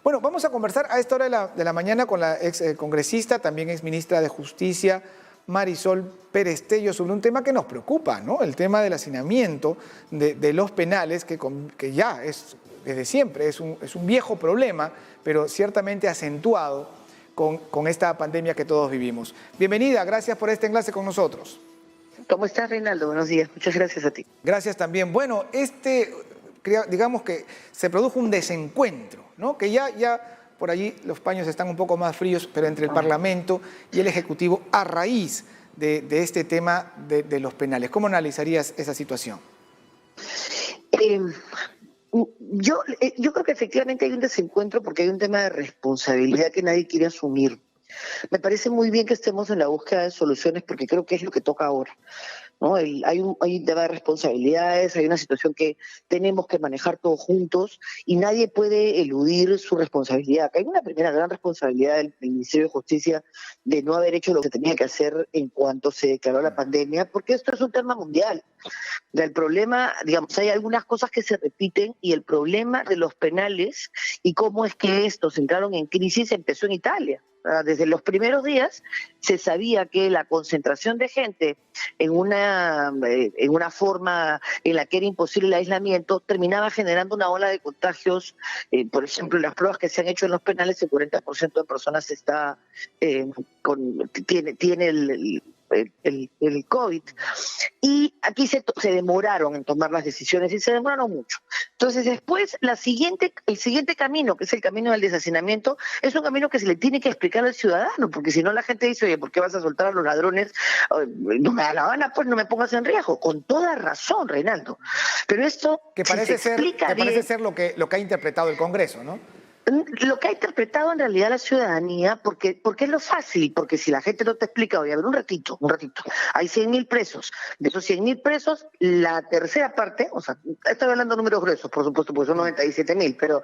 Bueno, vamos a conversar a esta hora de la mañana con la ex congresista, también ex ministra de Justicia, Marisol Perestello, sobre un tema que nos preocupa, ¿no? El tema del hacinamiento de los penales, que ya es desde siempre, es un viejo problema, pero ciertamente acentuado con esta pandemia que todos vivimos. Bienvenida, gracias por este enlace con nosotros. ¿Cómo estás, Reinaldo? Buenos días, muchas gracias a ti. Gracias también. Bueno, digamos que se produjo un desencuentro, ¿no? Que ya por allí los paños están un poco más fríos, pero entre el Parlamento y el Ejecutivo a raíz de este tema de los penales. ¿Cómo analizarías esa situación? Yo creo que efectivamente hay un desencuentro porque hay un tema de responsabilidad que nadie quiere asumir. Me parece muy bien que estemos en la búsqueda de soluciones porque creo que es lo que toca ahora, ¿no? Hay un tema de responsabilidades, hay una situación que tenemos que manejar todos juntos y nadie puede eludir su responsabilidad. Hay una primera gran responsabilidad del Ministerio de Justicia de no haber hecho lo que tenía que hacer en cuanto se declaró la pandemia, porque esto es un tema mundial. El problema, digamos, hay algunas cosas que se repiten y el problema de los penales y cómo es que estos entraron en crisis empezó en Italia. Desde los primeros días se sabía que la concentración de gente en una forma en la que era imposible el aislamiento terminaba generando una ola de contagios. Por ejemplo, las pruebas que se han hecho en los penales, el 40% de personas tiene el COVID. Y aquí se demoraron en tomar las decisiones y se demoraron mucho. Entonces después el siguiente camino, que es el camino del deshacinamiento, es un camino que se le tiene que explicar al ciudadano, porque si no la gente dice, oye, ¿por qué vas a soltar a los ladrones? No me da la gana, pues no me pongas en riesgo. Con toda razón, Reinaldo. Pero esto que parece ser lo que ha interpretado el Congreso, ¿no? Lo que ha interpretado en realidad la ciudadanía, porque es lo fácil, porque si la gente no te explica, oye, a ver, un ratito, hay 100.000 presos, de esos 100.000 presos, la tercera parte, o sea, estoy hablando de números gruesos, por supuesto, porque son 97.000, pero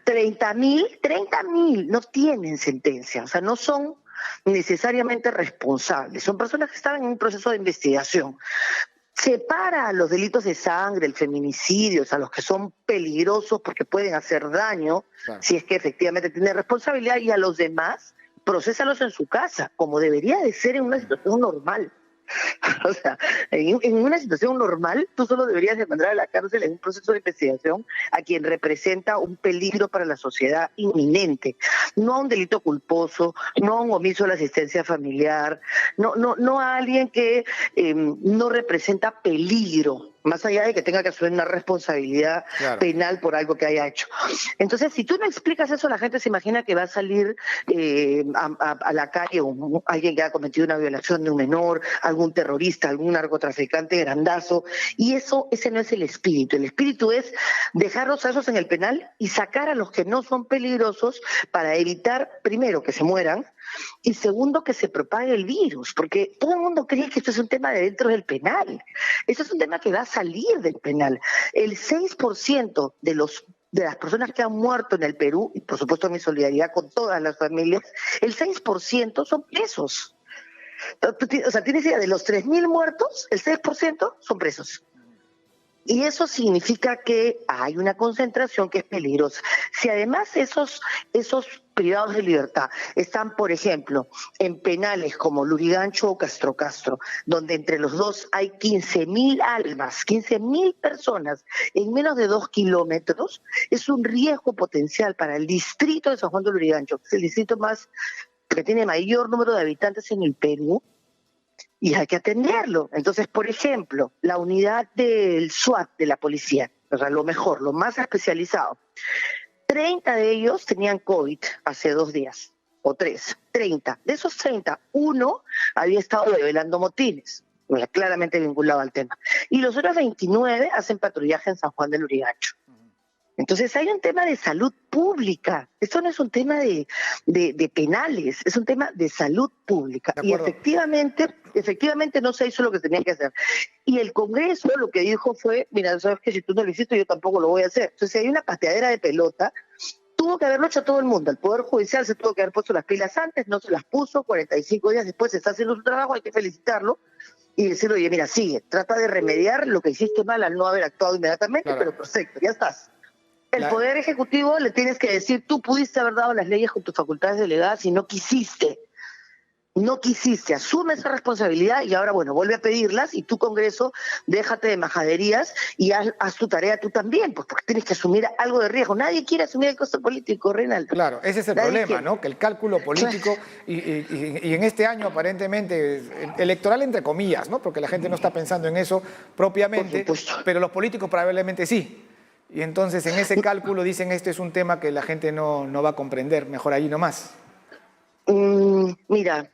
30.000 no tienen sentencia, o sea, no son necesariamente responsables, son personas que estaban en un proceso de investigación. Separa a los delitos de sangre, el feminicidio, a los que son peligrosos porque pueden hacer daño, claro, si es que efectivamente tienen responsabilidad, y a los demás, procesalos en su casa, como debería de ser en una situación normal. O sea, en una situación normal, tú solo deberías de mandar a la cárcel en un proceso de investigación a quien representa un peligro para la sociedad inminente, no a un delito culposo, no a un omiso de la asistencia familiar, no a alguien que no representa peligro, más allá de que tenga que asumir una responsabilidad, claro, penal por algo que haya hecho. Entonces, si tú no explicas eso, la gente se imagina que va a salir a la calle alguien que ha cometido una violación de un menor, algún terrorista, algún narcotraficante grandazo, y ese no es el espíritu. El espíritu es dejarlos a esos en el penal y sacar a los que no son peligrosos para evitar, primero, que se mueran, y segundo, que se propague el virus, porque todo el mundo cree que esto es un tema de dentro del penal. Esto es un tema que va a salir del penal. El 6% de las personas que han muerto en el Perú, y por supuesto mi solidaridad con todas las familias, el 6% son presos. O sea, tienes idea, de los 3.000 muertos, el 6% son presos. Y eso significa que hay una concentración que es peligrosa. Si además esos privados de libertad están, por ejemplo, en penales como Lurigancho o Castro, donde entre los dos hay 15.000 almas, 15.000 personas en menos de 2 kilómetros, es un riesgo potencial para el distrito de San Juan de Lurigancho, que es el distrito que tiene mayor número de habitantes en el Perú, y hay que atenderlo. Entonces, por ejemplo, la unidad del SWAT de la policía, o sea, lo mejor, lo más especializado, 30 de ellos tenían COVID hace 2 días, o 3, 30. De esos 30, uno había estado develando motines, claramente vinculado al tema. Y los otros 29 hacen patrullaje en San Juan del Lurigancho. Entonces hay un tema de salud pública. Esto no es un tema de penales, es un tema de salud pública. Y efectivamente no se hizo lo que tenía que hacer. Y el Congreso lo que dijo fue, mira, sabes que si tú no lo hiciste, yo tampoco lo voy a hacer. Entonces hay una pateadera de pelota. Tuvo que haberlo hecho todo el mundo. El Poder Judicial se tuvo que haber puesto las pilas antes, no se las puso, 45 días después se está haciendo su trabajo, hay que felicitarlo. Y decirle, oye, mira, sigue, trata de remediar lo que hiciste mal al no haber actuado inmediatamente, claro, pero perfecto, ya estás. El Poder Ejecutivo le tienes que decir, tú pudiste haber dado las leyes con tus facultades delegadas y no quisiste. No quisiste, asume esa responsabilidad y ahora, bueno, vuelve a pedirlas y tu Congreso, déjate de majaderías y haz tu tarea tú también, pues porque tienes que asumir algo de riesgo. Nadie quiere asumir el costo político, Reinaldo. Claro, ese es el problema, ¿no? Que el cálculo político, y en este año aparentemente electoral entre comillas, ¿no? Porque la gente no está pensando en eso propiamente, pero los políticos probablemente sí. Y entonces en ese cálculo dicen este es un tema que la gente no va a comprender, mejor ahí nomás. Mira,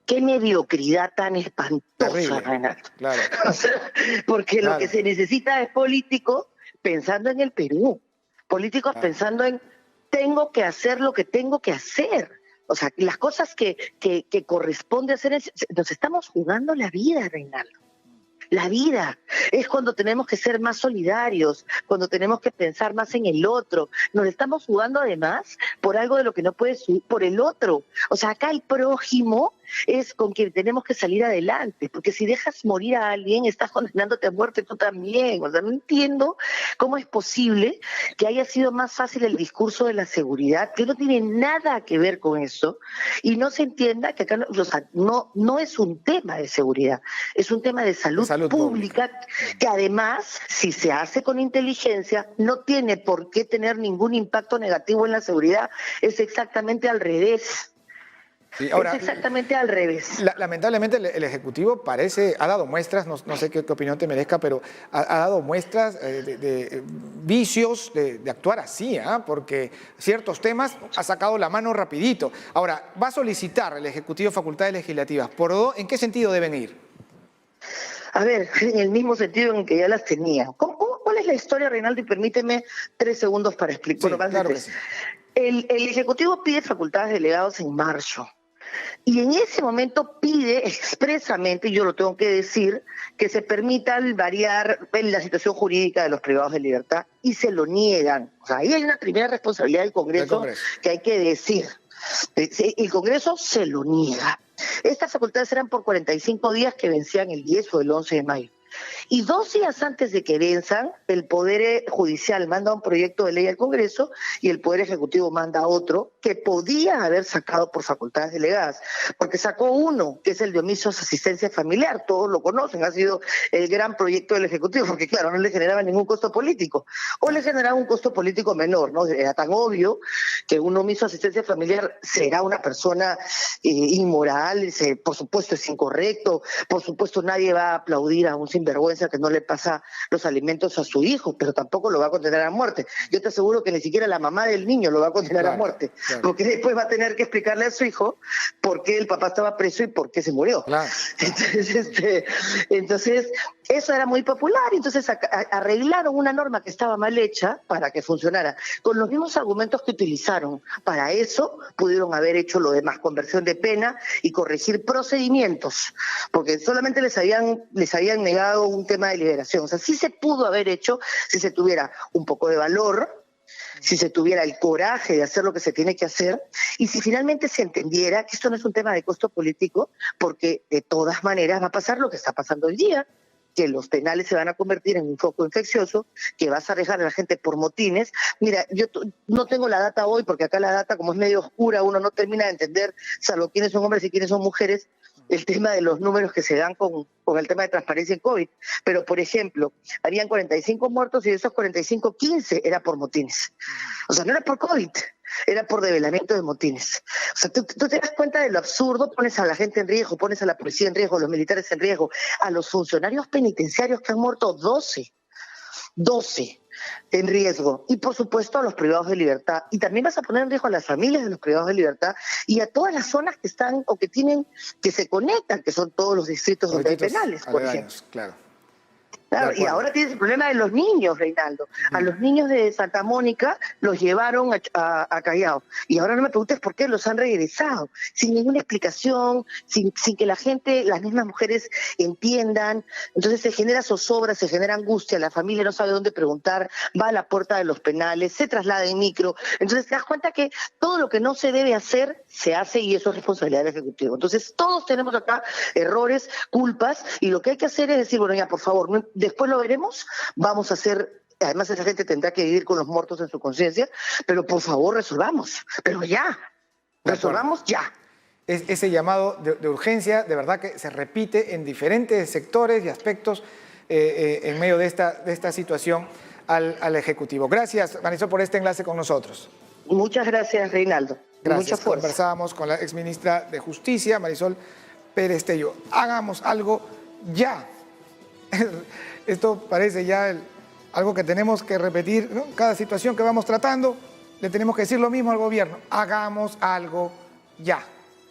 qué mediocridad tan espantosa, Renato. Claro. O sea, porque lo que se necesita es políticos pensando en el Perú, políticos pensando en tengo que hacer lo que tengo que hacer. O sea, las cosas que corresponde hacer, nos estamos jugando la vida, Reinaldo. La vida es cuando tenemos que ser más solidarios, cuando tenemos que pensar más en el otro. Nos estamos jugando además por algo de lo que no puede subir, por el otro. O sea, acá el prójimo es con quien tenemos que salir adelante, porque si dejas morir a alguien, estás condenándote a muerte tú también. O sea, no entiendo cómo es posible que haya sido más fácil el discurso de la seguridad, que no tiene nada que ver con eso, y no se entienda que acá no es un tema de seguridad, es un tema de salud pública, que además, si se hace con inteligencia, no tiene por qué tener ningún impacto negativo en la seguridad, es exactamente al revés. Sí, ahora, es exactamente al revés. Lamentablemente el Ejecutivo ha dado muestras, no sé qué opinión te merezca, pero ha dado muestras de vicios de actuar así, porque ciertos temas ha sacado la mano rapidito. Ahora, va a solicitar el Ejecutivo facultades legislativas. ¿En qué sentido deben ir? A ver, en el mismo sentido en que ya las tenía. ¿Cuál es la historia, Reinaldo? Y permíteme 3 segundos para explicar. Sí, claro que sí. El Ejecutivo pide facultades delegados en marzo. Y en ese momento pide expresamente, y yo lo tengo que decir, que se permita variar la situación jurídica de los privados de libertad y se lo niegan. O sea, ahí hay una primera responsabilidad del Congreso que hay que decir. El Congreso se lo niega. Estas facultades eran por 45 días que vencían el 10 o el 11 de mayo. Y 2 días antes de que venzan, el Poder Judicial manda un proyecto de ley al Congreso y el Poder Ejecutivo manda otro que podía haber sacado por facultades delegadas, porque sacó uno, que es el de omisos asistencia familiar, todos lo conocen, ha sido el gran proyecto del Ejecutivo, porque claro, no le generaba ningún costo político, o le generaba un costo político menor, ¿no? Era tan obvio que un omiso asistencia familiar será una persona inmoral, por supuesto es incorrecto, por supuesto nadie va a aplaudir a un sinvergüenza que no le pasa los alimentos a su hijo, pero tampoco lo va a condenar a muerte. Yo te aseguro que ni siquiera la mamá del niño lo va a condenar a muerte, porque después va a tener que explicarle a su hijo por qué el papá estaba preso y por qué se murió. Entonces, eso era muy popular, entonces arreglaron una norma que estaba mal hecha para que funcionara. Con los mismos argumentos que utilizaron para eso, pudieron haber hecho lo demás, conversión de pena y corregir procedimientos, porque solamente les habían negado un tema de liberación. O sea, sí se pudo haber hecho si se tuviera un poco de valor, si se tuviera el coraje de hacer lo que se tiene que hacer y si finalmente se entendiera que esto no es un tema de costo político, porque de todas maneras va a pasar lo que está pasando hoy día, que los penales se van a convertir en un foco infeccioso, que vas a arriesgar a la gente por motines. Mira, yo no tengo la data hoy, porque acá la data, como es medio oscura, uno no termina de entender, salvo quiénes son hombres y quiénes son mujeres, el tema de los números que se dan con el tema de transparencia en COVID. Pero, por ejemplo, habían 45 muertos y de esos 45, 15 era por motines. O sea, no era por COVID, era por develamiento de motines. O sea, tú te das cuenta de lo absurdo, pones a la gente en riesgo, pones a la policía en riesgo, a los militares en riesgo, a los funcionarios penitenciarios que han muerto 12 en riesgo, y por supuesto a los privados de libertad, y también vas a poner en riesgo a las familias de los privados de libertad y a todas las zonas que están o que tienen, que se conectan, que son todos los distritos donde hay penales, por ejemplo. Claro, y ahora tienes el problema de los niños, Reinaldo. A los niños de Santa Mónica los llevaron a Callao. Y ahora no me preguntes por qué los han regresado. Sin ninguna explicación, sin que la gente, las mismas mujeres entiendan. Entonces se genera zozobra, se genera angustia, la familia no sabe dónde preguntar, va a la puerta de los penales, se traslada en micro. Entonces te das cuenta que todo lo que no se debe hacer, se hace y eso es responsabilidad del Ejecutivo. Entonces todos tenemos acá errores, culpas, y lo que hay que hacer es decir, bueno, ya por favor, después lo veremos, vamos a hacer Además, esa gente tendrá que vivir con los muertos en su conciencia, pero por favor resolvamos, pero ya, resolvamos ya. Ese llamado de urgencia, de verdad que se repite en diferentes sectores y aspectos en medio de esta situación al Ejecutivo. Gracias, Marisol, por este enlace con nosotros. Muchas gracias, Reinaldo. Gracias. Mucha fuerza. Conversábamos con la exministra de Justicia, Marisol Perestello. Hagamos algo ya. Esto parece ya algo que tenemos que repetir, ¿no? Cada situación que vamos tratando, le tenemos que decir lo mismo al gobierno. Hagamos algo ya.